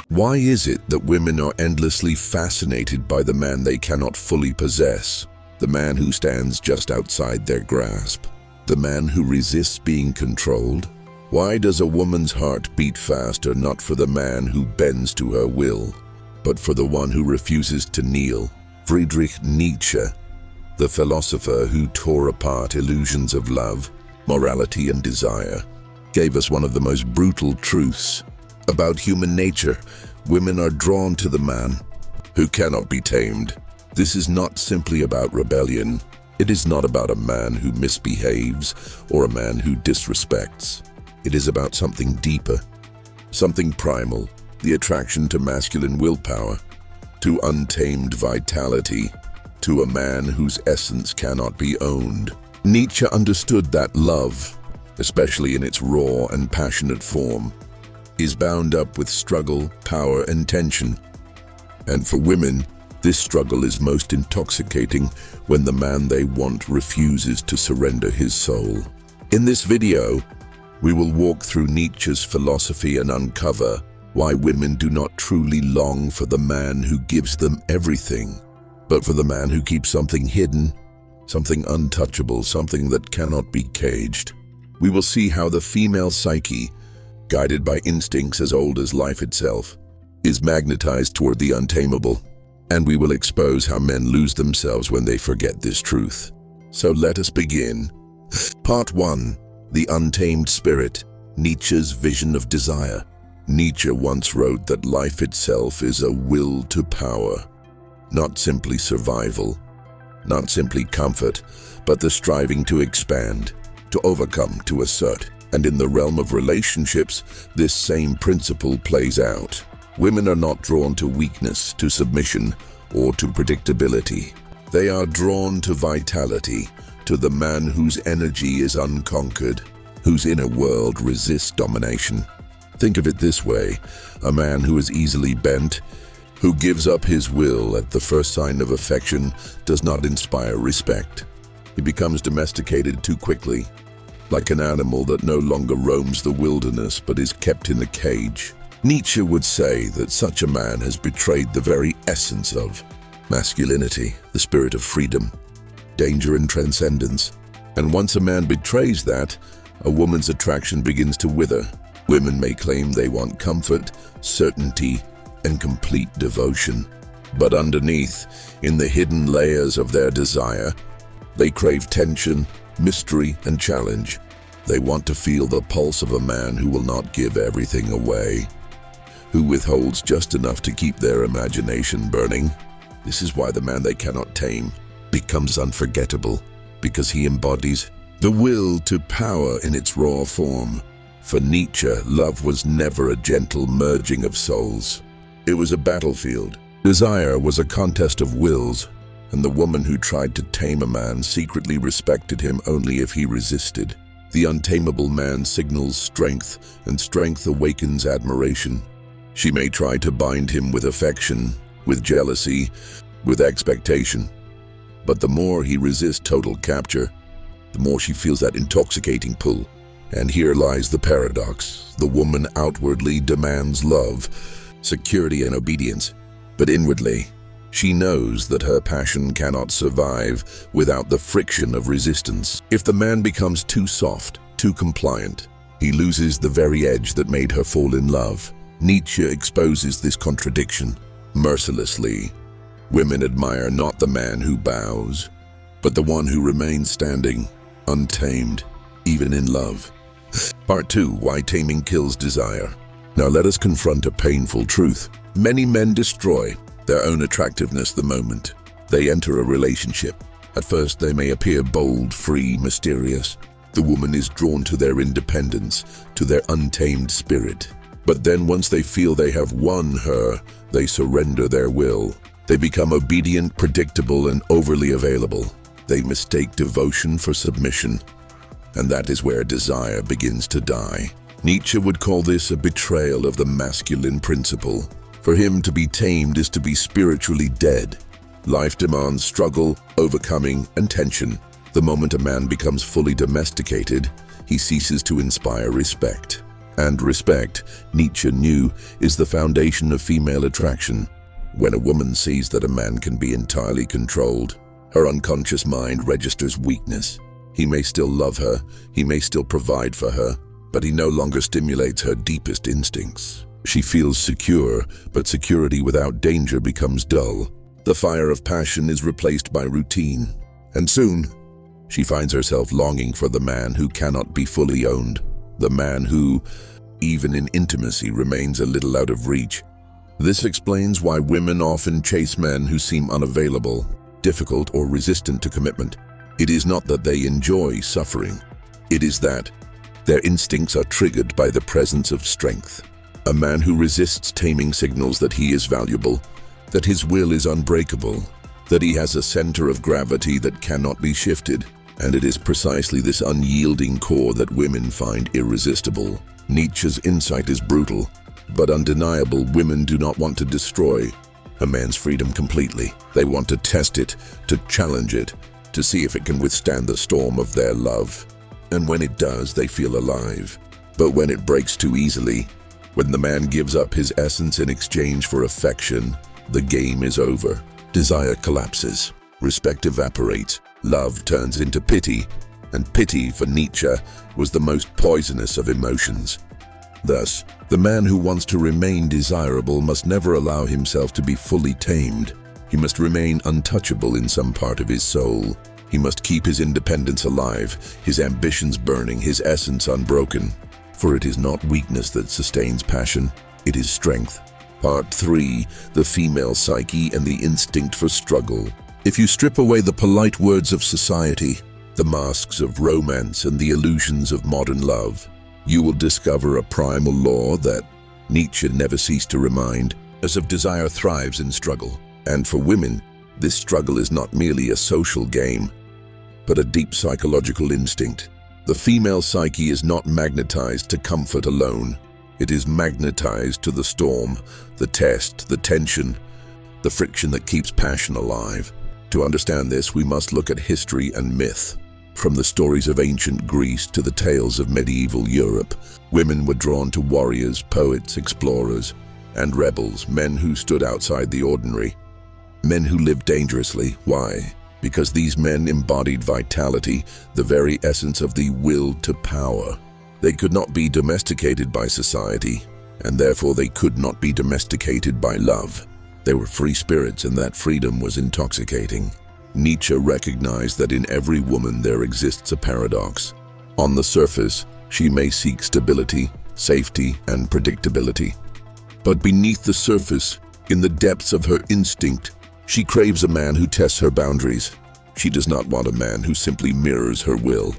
Why is it that women are endlessly fascinated by the man they cannot fully possess? The man who stands just outside their grasp? The man who resists being controlled? Why does a woman's heart beat faster not for the man who bends to her will, but for the one who refuses to kneel? Friedrich Nietzsche, the philosopher who tore apart illusions of love, morality, and desire, gave us one of the most brutal truths about human nature. Women are drawn to the man who cannot be tamed. This is not simply about rebellion. It is not about a man who misbehaves or a man who disrespects. It is about something deeper, something primal, the attraction to masculine willpower, to untamed vitality, to a man whose essence cannot be owned. Nietzsche understood that love, especially in its raw and passionate form, is bound up with struggle, power, and tension. And for women, this struggle is most intoxicating when the man they want refuses to surrender his soul. In this video, we will walk through Nietzsche's philosophy and uncover why women do not truly long for the man who gives them everything, but for the man who keeps something hidden, something untouchable, something that cannot be caged. We will see how the female psyche, guided by instincts as old as life itself, is magnetized toward the untamable, and we will expose how men lose themselves when they forget this truth. So let us begin. Part 1. The Untamed Spirit, Nietzsche's Vision of Desire. Nietzsche once wrote that life itself is a will to power, not simply survival, not simply comfort, but the striving to expand, to overcome, to assert. And in the realm of relationships, this same principle plays out. Women are not drawn to weakness, to submission, or to predictability. They are drawn to vitality, to the man whose energy is unconquered, whose inner world resists domination. Think of it this way: a man who is easily bent, who gives up his will at the first sign of affection, does not inspire respect. He becomes domesticated too quickly, like an animal that no longer roams the wilderness but is kept in a cage. Nietzsche would say that such a man has betrayed the very essence of masculinity, the spirit of freedom, danger, and transcendence. And once a man betrays that, a woman's attraction begins to wither. Women may claim they want comfort, certainty, and complete devotion. But underneath, in the hidden layers of their desire, they crave tension, mystery, and challenge. They want to feel the pulse of a man who will not give everything away, who withholds just enough to keep their imagination burning. This is why the man they cannot tame becomes unforgettable, because he embodies the will to power in its raw form. For Nietzsche, love was never a gentle merging of souls. It was a battlefield. Desire was a contest of wills, and the woman who tried to tame a man secretly respected him only if he resisted. The untamable man signals strength, and strength awakens admiration. She may try to bind him with affection, with jealousy, with expectation. But the more he resists total capture, the more she feels that intoxicating pull. And here lies the paradox. The woman outwardly demands love, security, and obedience, but inwardly, she knows that her passion cannot survive without the friction of resistance. If the man becomes too soft, too compliant, he loses the very edge that made her fall in love. Nietzsche exposes this contradiction mercilessly. Women admire not the man who bows, but the one who remains standing, untamed, even in love. Part 2. Why taming kills desire. Now let us confront a painful truth. Many men destroy their own attractiveness the moment they enter a relationship. At first they may appear bold, free, mysterious. The woman is drawn to their independence, to their untamed spirit. But then once they feel they have won her, they surrender their will. They become obedient, predictable, and overly available. They mistake devotion for submission, and that is where desire begins to die. Nietzsche would call this a betrayal of the masculine principle. For him, to be tamed is to be spiritually dead. Life demands struggle, overcoming, and tension. The moment a man becomes fully domesticated, he ceases to inspire respect. And respect, Nietzsche knew, is the foundation of female attraction. When a woman sees that a man can be entirely controlled, her unconscious mind registers weakness. He may still love her, he may still provide for her, but he no longer stimulates her deepest instincts. She feels secure, but security without danger becomes dull. The fire of passion is replaced by routine, and soon, she finds herself longing for the man who cannot be fully owned, the man who, even in intimacy, remains a little out of reach. This explains why women often chase men who seem unavailable, difficult, or resistant to commitment. It is not that they enjoy suffering. It is that their instincts are triggered by the presence of strength. A man who resists taming signals that he is valuable, that his will is unbreakable, that he has a center of gravity that cannot be shifted. And it is precisely this unyielding core that women find irresistible. Nietzsche's insight is brutal, but undeniable. Women do not want to destroy a man's freedom completely. They want to test it, to challenge it, to see if it can withstand the storm of their love. And when it does, they feel alive. But when it breaks too easily, when the man gives up his essence in exchange for affection, the game is over. Desire collapses, respect evaporates, love turns into pity, and pity for Nietzsche was the most poisonous of emotions. Thus, the man who wants to remain desirable must never allow himself to be fully tamed. He must remain untouchable in some part of his soul. He must keep his independence alive, his ambitions burning, his essence unbroken. For it is not weakness that sustains passion, it is strength. Part 3. The female psyche and the instinct for struggle. If you strip away the polite words of society, the masks of romance and the illusions of modern love, you will discover a primal law that Nietzsche never ceased to remind us of. Desire thrives in struggle. And for women, this struggle is not merely a social game, but a deep psychological instinct. The female psyche is not magnetized to comfort alone. It is magnetized to the storm, the test, the tension, the friction that keeps passion alive. To understand this, we must look at history and myth. From the stories of ancient Greece to the tales of medieval Europe, women were drawn to warriors, poets, explorers, and rebels, men who stood outside the ordinary, men who lived dangerously. Why? Because these men embodied vitality, the very essence of the will to power. They could not be domesticated by society, and therefore they could not be domesticated by love. They were free spirits, and that freedom was intoxicating. Nietzsche recognized that in every woman there exists a paradox. On the surface, she may seek stability, safety, and predictability. But beneath the surface, in the depths of her instinct, she craves a man who tests her boundaries. She does not want a man who simply mirrors her will.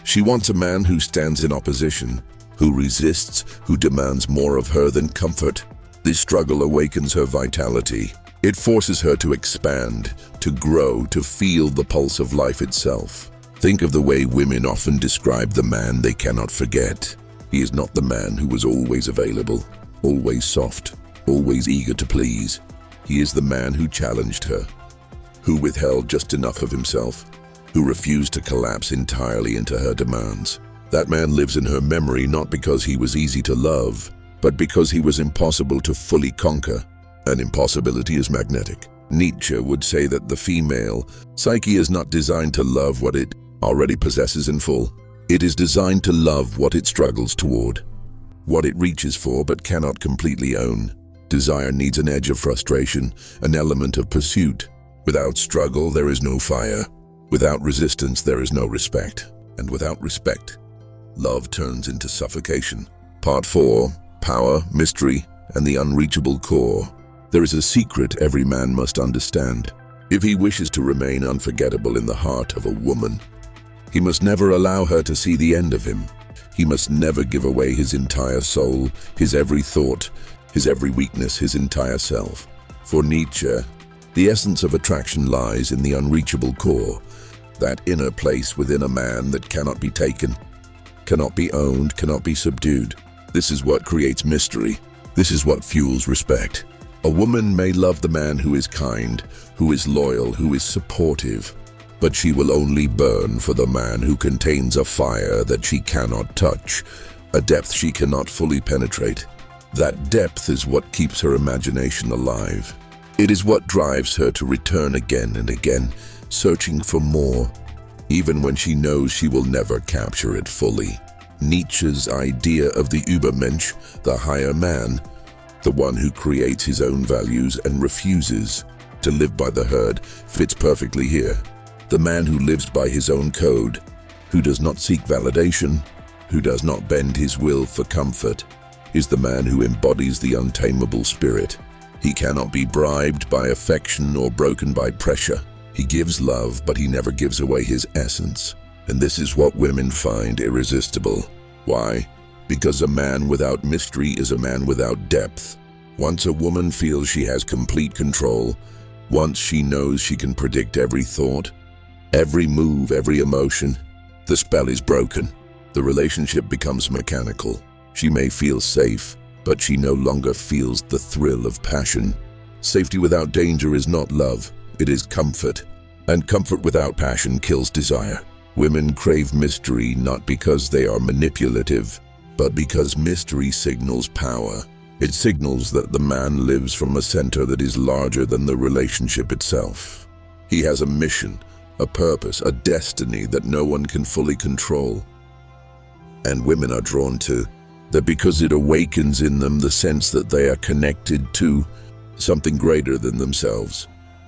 She wants a man who stands in opposition, who resists, who demands more of her than comfort. This struggle awakens her vitality. It forces her to expand, to grow, to feel the pulse of life itself. Think of the way women often describe the man they cannot forget. He is not the man who was always available, always soft, always eager to please. He is the man who challenged her, who withheld just enough of himself, who refused to collapse entirely into her demands. That man lives in her memory not because he was easy to love, but because he was impossible to fully conquer. And impossibility is magnetic. Nietzsche would say that the female psyche is not designed to love what it already possesses in full. It is designed to love what it struggles toward, what it reaches for but cannot completely own. Desire needs an edge of frustration, an element of pursuit. Without struggle, there is no fire. Without resistance, there is no respect. And without respect, love turns into suffocation. Part 4. Power, mystery, and the unreachable core. There is a secret every man must understand. If he wishes to remain unforgettable in the heart of a woman, he must never allow her to see the end of him. He must never give away his entire soul, his every thought, his every weakness, his entire self. For Nietzsche, the essence of attraction lies in the unreachable core, that inner place within a man that cannot be taken, cannot be owned, cannot be subdued. This is what creates mystery. This is what fuels respect. A woman may love the man who is kind, who is loyal, who is supportive, but she will only burn for the man who contains a fire that she cannot touch, a depth she cannot fully penetrate. That depth is what keeps her imagination alive. It is what drives her to return again and again, searching for more, even when she knows she will never capture it fully. Nietzsche's idea of the Übermensch, the higher man, the one who creates his own values and refuses to live by the herd, fits perfectly here. The man who lives by his own code, who does not seek validation, who does not bend his will for comfort, is the man who embodies the untamable spirit. He cannot be bribed by affection or broken by pressure. He gives love, but he never gives away his essence. And this is what women find irresistible. Why? Because a man without mystery is a man without depth. Once a woman feels she has complete control, once she knows she can predict every thought, every move, every emotion, the spell is broken. The relationship becomes mechanical. She may feel safe, but she no longer feels the thrill of passion. Safety without danger is not love, it is comfort. And comfort without passion kills desire. Women crave mystery not because they are manipulative, but because mystery signals power. It signals that the man lives from a center that is larger than the relationship itself. He has a mission, a purpose, a destiny that no one can fully control. And women are drawn to that because it awakens in them the sense that they are connected to something greater than themselves.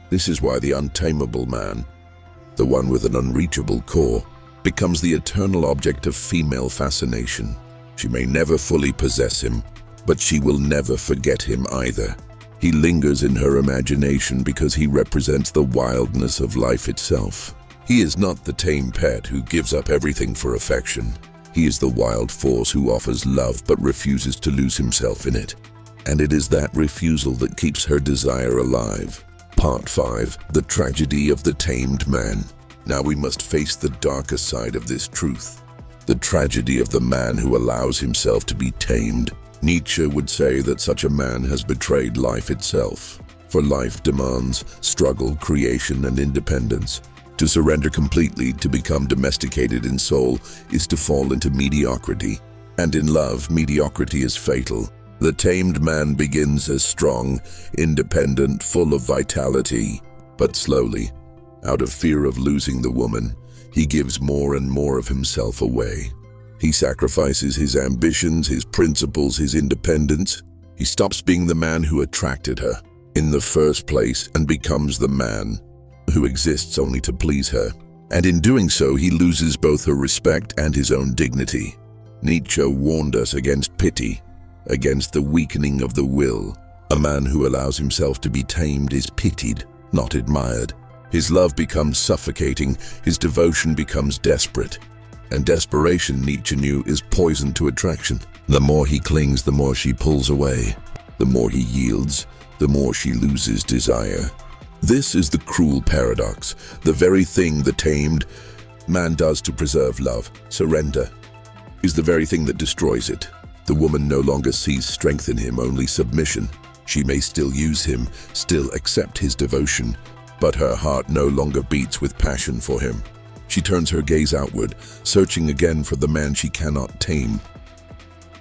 This is why the untamable man, the one with an unreachable core, becomes the eternal object of female fascination. She may never fully possess him, but she will never forget him either. He lingers in her imagination because he represents the wildness of life itself. He is not the tame pet who gives up everything for affection. He is the wild force who offers love but refuses to lose himself in it. And it is that refusal that keeps her desire alive. Part 5. The Tragedy of the Tamed Man. Now we must face the darker side of this truth. The tragedy of the man who allows himself to be tamed. Nietzsche would say that such a man has betrayed life itself. For life demands struggle, creation, and independence. To surrender completely, to become domesticated in soul, is to fall into mediocrity. And in love, mediocrity is fatal. The tamed man begins as strong, independent, full of vitality. But slowly, out of fear of losing the woman, he gives more and more of himself away. He sacrifices his ambitions, his principles, his independence. He stops being the man who attracted her in the first place and becomes the man who exists only to please her. And in doing so, he loses both her respect and his own dignity. Nietzsche warned us against pity, against the weakening of the will. A man who allows himself to be tamed is pitied, not admired. His love becomes suffocating, his devotion becomes desperate. And desperation, Nietzsche knew, is poison to attraction. The more he clings, the more she pulls away. The more he yields, the more she loses desire. This is the cruel paradox. The very thing the tamed man does to preserve love, surrender, is the very thing that destroys it. The woman no longer sees strength in him, only submission. She may still use him, still accept his devotion, but her heart no longer beats with passion for him. She turns her gaze outward, searching again for the man she cannot tame.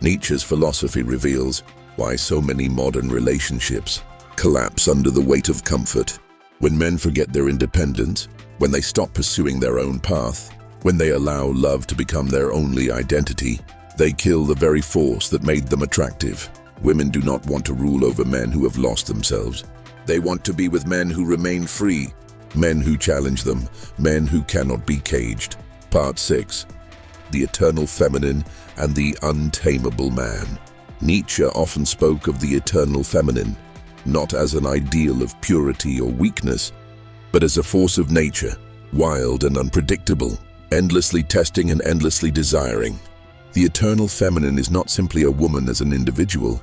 Nietzsche's philosophy reveals why so many modern relationships collapse under the weight of comfort. When men forget their independence, when they stop pursuing their own path, when they allow love to become their only identity, they kill the very force that made them attractive. Women do not want to rule over men who have lost themselves. They want to be with men who remain free, men who challenge them, men who cannot be caged. Part 6. The Eternal Feminine and the Untamable Man. Nietzsche often spoke of the eternal feminine, not as an ideal of purity or weakness, but as a force of nature, wild and unpredictable, endlessly testing and endlessly desiring. The eternal feminine is not simply a woman as an individual,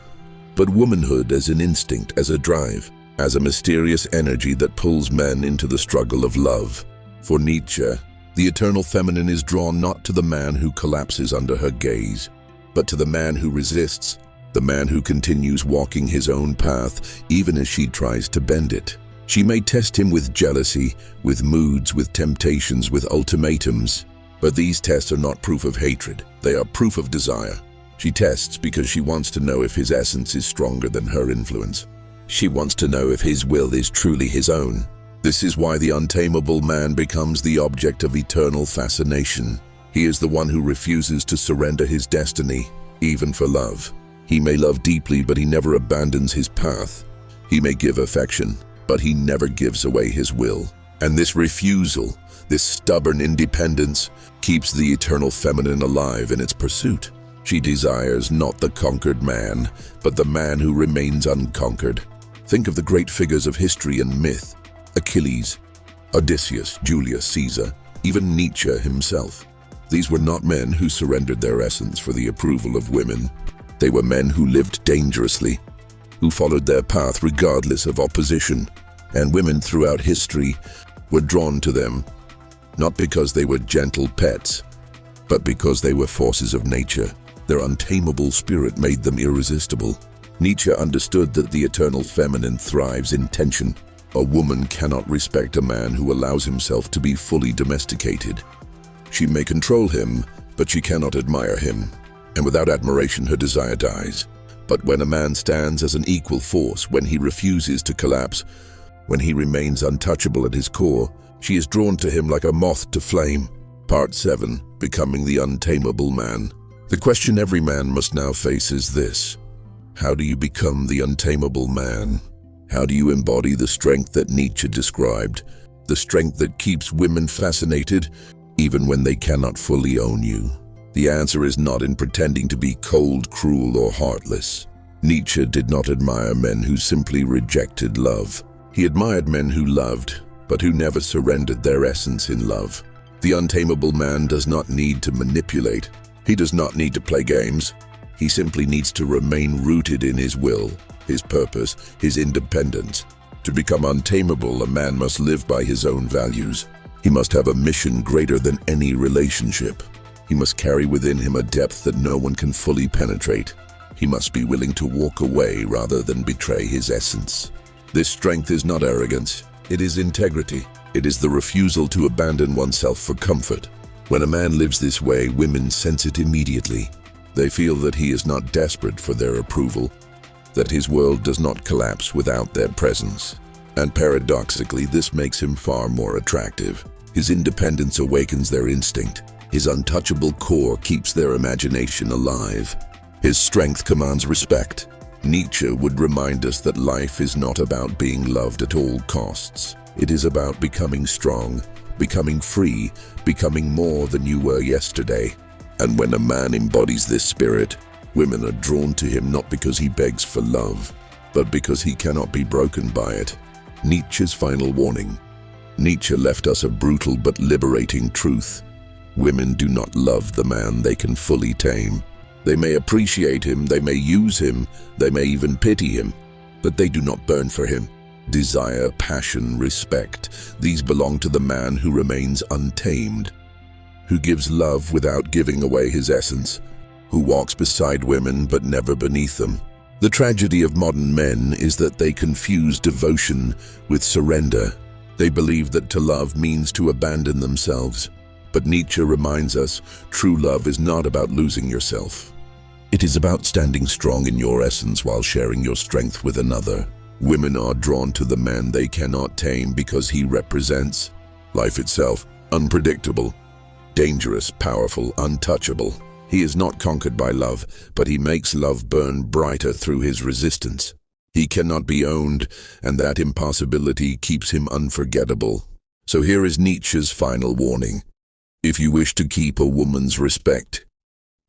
but womanhood as an instinct, as a drive, as a mysterious energy that pulls men into the struggle of love. For Nietzsche, the eternal feminine is drawn not to the man who collapses under her gaze, but to the man who resists, the man who continues walking his own path even as she tries to bend it. She may test him with jealousy, with moods, with temptations, with ultimatums, but these tests are not proof of hatred, they are proof of desire. She tests because she wants to know if his essence is stronger than her influence. She wants to know if his will is truly his own. This is why the untamable man becomes the object of eternal fascination. He is the one who refuses to surrender his destiny, even for love. He may love deeply, but he never abandons his path. He may give affection, but he never gives away his will. And this refusal, this stubborn independence, keeps the eternal feminine alive in its pursuit. She desires not the conquered man, but the man who remains unconquered. Think of the great figures of history and myth: Achilles, Odysseus, Julius Caesar, even Nietzsche himself. These were not men who surrendered their essence for the approval of women. They were men who lived dangerously, who followed their path regardless of opposition. And women throughout history were drawn to them, not because they were gentle pets, but because they were forces of nature. Their untamable spirit made them irresistible. Nietzsche understood that the eternal feminine thrives in tension. A woman cannot respect a man who allows himself to be fully domesticated. She may control him, but she cannot admire him. And without admiration, her desire dies. But when a man stands as an equal force, when he refuses to collapse, when he remains untouchable at his core, she is drawn to him like a moth to flame. Part 7. Becoming the untamable man. The question every man must now face is this: how do you become the untamable man? How do you embody the strength that Nietzsche described? The strength that keeps women fascinated, even when they cannot fully own you. The answer is not in pretending to be cold, cruel, or heartless. Nietzsche did not admire men who simply rejected love. He admired men who loved, but who never surrendered their essence in love. The untamable man does not need to manipulate. He does not need to play games. He simply needs to remain rooted in his will, his purpose, his independence. To become untamable, a man must live by his own values. He must have a mission greater than any relationship. He must carry within him a depth that no one can fully penetrate. He must be willing to walk away rather than betray his essence. This strength is not arrogance. It is integrity. It is the refusal to abandon oneself for comfort. When a man lives this way, women sense it immediately. They feel that he is not desperate for their approval, that his world does not collapse without their presence. And paradoxically, this makes him far more attractive. His independence awakens their instinct. His untouchable core keeps their imagination alive. His strength commands respect. Nietzsche would remind us that life is not about being loved at all costs. It is about becoming strong, becoming free, becoming more than you were yesterday. And when a man embodies this spirit, women are drawn to him not because he begs for love, but because he cannot be broken by it. Nietzsche's final warning. Nietzsche left us a brutal but liberating truth. Women do not love the man they can fully tame. They may appreciate him, they may use him, they may even pity him, but they do not burn for him. Desire, passion, respect, these belong to the man who remains untamed, who gives love without giving away his essence, who walks beside women but never beneath them. The tragedy of modern men is that they confuse devotion with surrender. They believe that to love means to abandon themselves. But Nietzsche reminds us, true love is not about losing yourself. It is about standing strong in your essence while sharing your strength with another. Women are drawn to the man they cannot tame because he represents life itself, unpredictable, dangerous, powerful, untouchable. He is not conquered by love, but he makes love burn brighter through his resistance. He cannot be owned, and that impossibility keeps him unforgettable. So here is Nietzsche's final warning. If you wish to keep a woman's respect,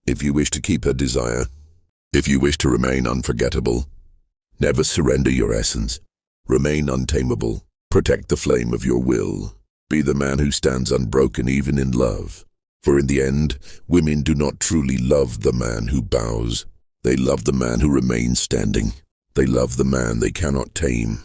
if you wish to keep her desire, if you wish to remain unforgettable, never surrender your essence. Remain untamable. Protect the flame of your will. Be the man who stands unbroken even in love. For in the end, women do not truly love the man who bows. They love the man who remains standing. They love the man they cannot tame.